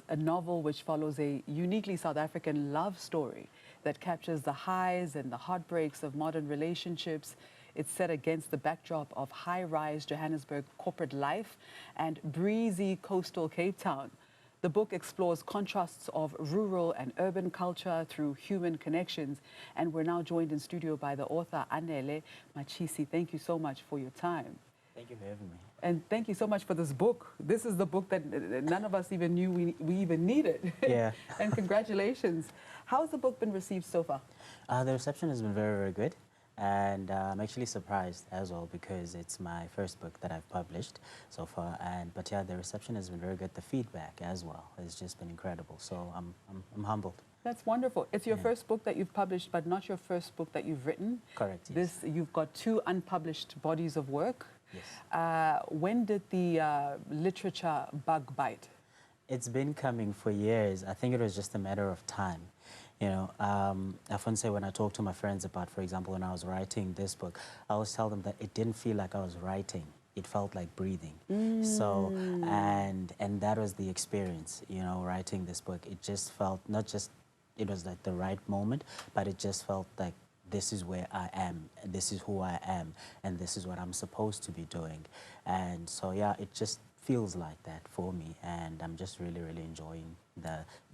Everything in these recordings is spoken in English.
a novel which follows a uniquely South African love story that captures the highs and the heartbreaks of modern relationships. It's set against the backdrop of high-rise Johannesburg corporate life and breezy coastal Cape Town. The book explores contrasts of rural and urban culture through human connections. And we're now joined in studio by the author, Anele Matshisi. Thank you so much for your time. Thank you for having me. And thank you so much for this book. This is the book that none of us even knew we even needed. Yeah. And congratulations. How's the book been received so far? The reception has been very, very good. And I'm actually surprised as well because it's my first book that I've published so far. But yeah, the reception has been very good. The feedback as well has just been incredible. So I'm humbled. That's wonderful. It's your first book that you've published, but not your first book that you've written. Correct. Yes. You've got 2 unpublished bodies of work. Yes. When did the literature bug bite? It's been coming for years. I think it was just a matter of time. You know, I often say when I talk to my friends about, for example, when I was writing this book, I always tell them that it didn't feel like I was writing. It felt like breathing. So, and that was the experience, you know, writing this book. It just felt not just, it was like the right moment, but it just felt like this is where I am, and this is who I am, and this is what I'm supposed to be doing. And so, yeah, it just feels like that for me, and I'm just really, really enjoying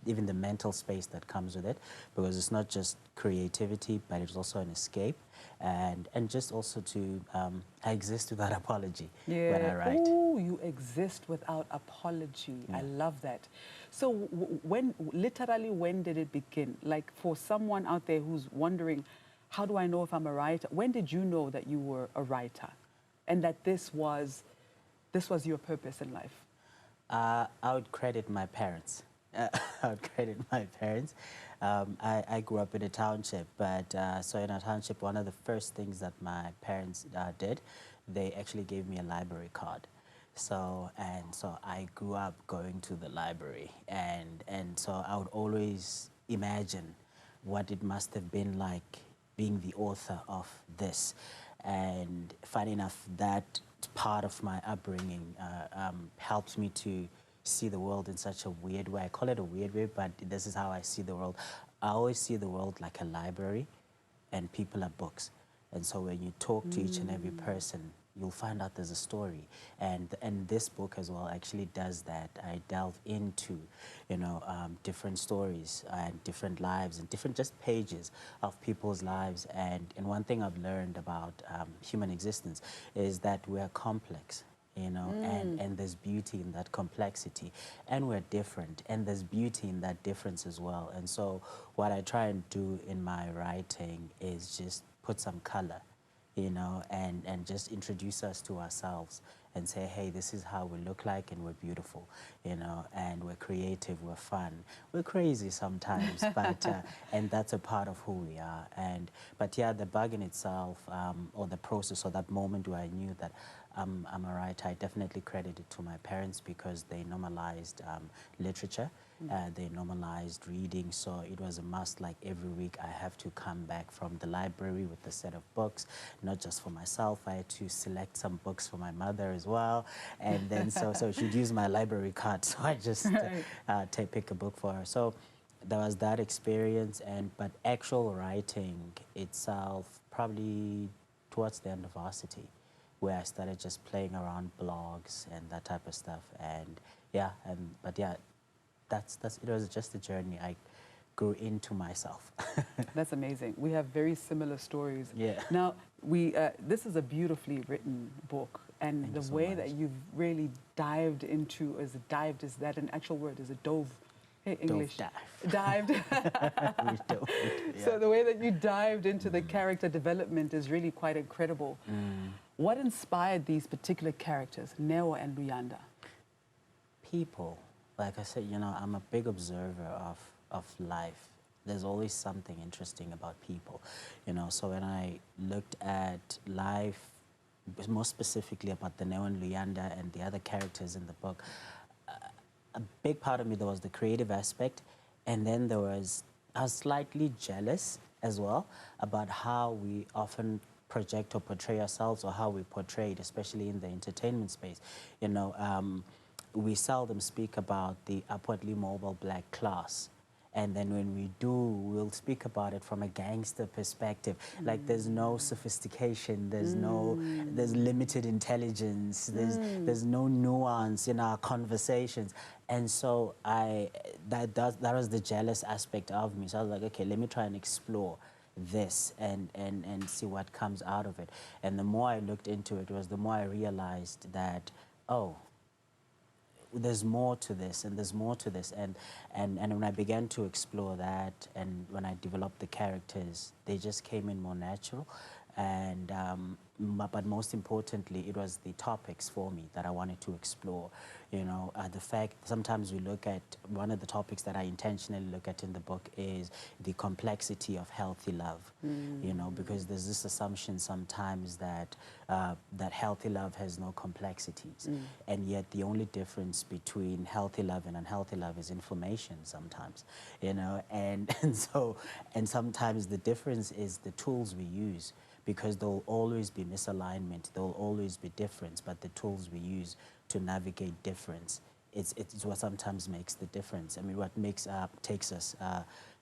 even the mental space that comes with it, because it's not just creativity, but it's also an escape, and just also to I exist without apology when I write. Ooh, you exist without apology. Yeah. I love that. So literally, when did it begin? Like for someone out there who's wondering, how do I know if I'm a writer? When did you know that you were a writer, and that this was your purpose in life? I would credit my parents. I would credit my parents. I grew up in a township, but so in a township, one of the first things that my parents did, they actually gave me a library card. So I grew up going to the library, and so I would always imagine what it must have been like being the author of this. And funny enough, that part of my upbringing helped me to see the world in such a weird way. I call it a weird way, but this is how I see the world. I always see the world like a library, and people are books. And so when you talk to each and every person, you'll find out there's a story. And this book as well actually does that. I delve into, you know, different stories and different lives and different just pages of people's lives. And one thing I've learned about human existence is that we're complex. You know, and there's beauty in that complexity, and we're different, and there's beauty in that difference as well. And so what I try and do in my writing is just put some color, you know, and just introduce us to ourselves and say, hey, this is how we look like, and we're beautiful, you know, and we're creative, we're fun, we're crazy sometimes, but and that's a part of who we are. But yeah, the bug in itself, or the process, or that moment where I knew that I'm a writer, I definitely credit it to my parents, because they normalized literature. They normalized reading, so it was a must. Like every week I have to come back from the library with a set of books, not just for myself. I had to select some books for my mother as well, and then so she'd use my library card, so I just pick a book for her. So there was that experience, but actual writing itself probably towards the end of varsity, where I started just playing around blogs and that type of stuff. And yeah, but yeah, it was just a journey. I grew into myself. That's amazing. We have very similar stories. Yeah. Now, this is a beautifully written book, and the way that you've really dived into, is that an actual word? Is it dove? Hey, English. Dived. So the way that you dived into the character development is really quite incredible. What inspired these particular characters, Neo and Luyanda? People. Like I said, you know, I'm a big observer of life. There's always something interesting about people, you know. So when I looked at life, more specifically about the Neo and Luyanda and the other characters in the book, a big part of me, there was the creative aspect, and then I was slightly jealous as well about how we often project or portray ourselves, or how we portray it, especially in the entertainment space. You know, we seldom speak about the upwardly mobile black class. And then when we do, we'll speak about it from a gangster perspective. Like there's no sophistication, there's there's limited intelligence, there's no nuance in our conversations. And so that was the jealous aspect of me. So I was like, okay, let me try and explore this and see what comes out of it. And the more I looked into it, the more I realized that, oh, there's more to this, and there's more to this, and when I began to explore that, and when I developed the characters, they just came in more natural, and but most importantly, it was the topics for me that I wanted to explore. You know, the fact sometimes we look at one of the topics that I intentionally look at in the book is the complexity of healthy love. You know, because there's this assumption sometimes that that healthy love has no complexities, and yet the only difference between healthy love and unhealthy love is information sometimes. You know, and sometimes the difference is the tools we use. Because there will always be misalignment, there will always be difference, but the tools we use to navigate difference, it's what sometimes makes the difference. I mean, what takes us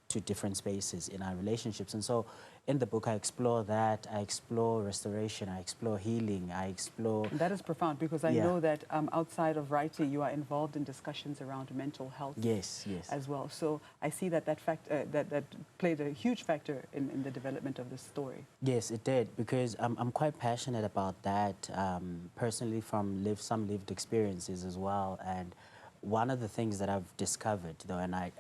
to different spaces in our relationships. And so in the book, I explore that, I explore restoration, I explore healing, I explore... And that is profound, because I know that outside of writing, you are involved in discussions around mental health as well. So I see that that played a huge factor in the development of this story. Yes, it did, because I'm quite passionate about that, personally from some lived experiences as well. And one of the things that I've discovered, though, and I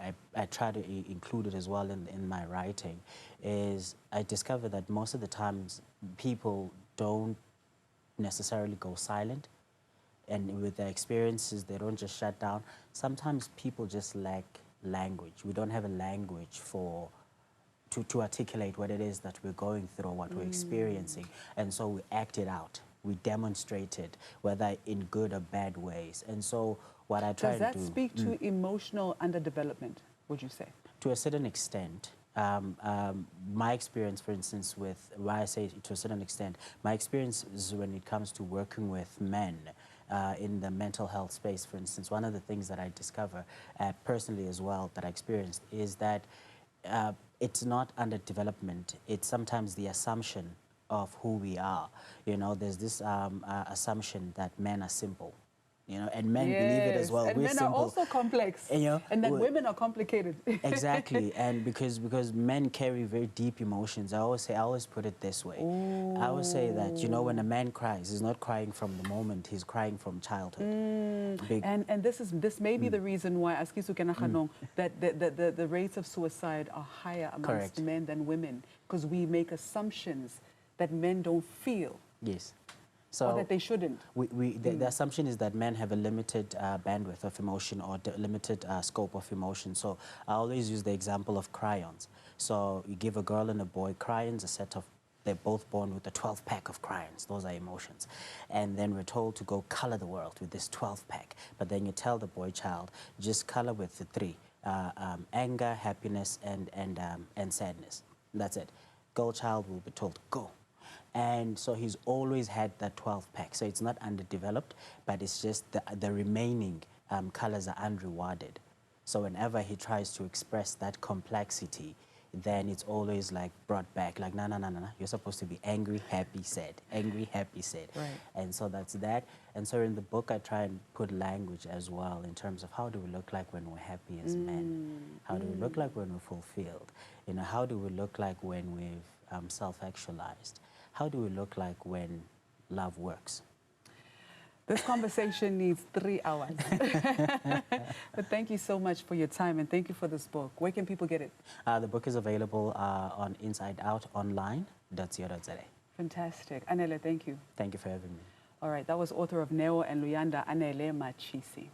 try to include it as well in my writing, is I discovered that most of the times people don't necessarily go silent, and with their experiences, they don't just shut down. Sometimes people just lack language. We don't have a language to articulate what it is that we're going through, what we're experiencing, and so we act it out. We demonstrate it, whether in good or bad ways. And so what I try to do... Does that speak to emotional underdevelopment, would you say? To a certain extent. My experience, for instance, why I say to a certain extent, my experience is when it comes to working with men in the mental health space, for instance, one of the things that I discover personally as well that I experienced is that it's not underdevelopment, it's sometimes the assumption of who we are. You know, there's this assumption that men are simple. You know, and men believe it as well. And we're men simple. are also complex. And, you know, and that women are complicated. Exactly, and because men carry very deep emotions. I always put it this way. Ooh. I always say that, you know, when a man cries, he's not crying from the moment, he's crying from childhood. And this may be the reason why that the rates of suicide are higher amongst men than women, because we make assumptions that men don't feel. Yes. So, or that they shouldn't. The assumption is that men have a limited bandwidth of emotion, or limited scope of emotion. So I always use the example of crayons. So you give a girl and a boy crayons, they're both born with a 12-pack of crayons. Those are emotions. And then we're told to go color the world with this 12-pack. But then you tell the boy child, just color with the 3, anger, happiness, and sadness. That's it. Girl child will be told, go. And so he's always had that 12-pack. So it's not underdeveloped, but it's just the remaining colors are unrewarded. So whenever he tries to express that complexity, then it's always like brought back, like, no, you're supposed to be angry, happy, sad, angry, happy, sad. Right. And so that's that. And so in the book, I try and put language as well in terms of how do we look like when we're happy as men? How do we look like when we're fulfilled? You know, how do we look like when we've self-actualized? How do we look like when love works? This conversation needs 3 hours. But thank you so much for your time, and thank you for this book. Where can people get it? The book is available on insideoutonline.co.za. Fantastic. Anele, thank you. Thank you for having me. All right, that was author of Neo and Luyanda, Anele Matshisi.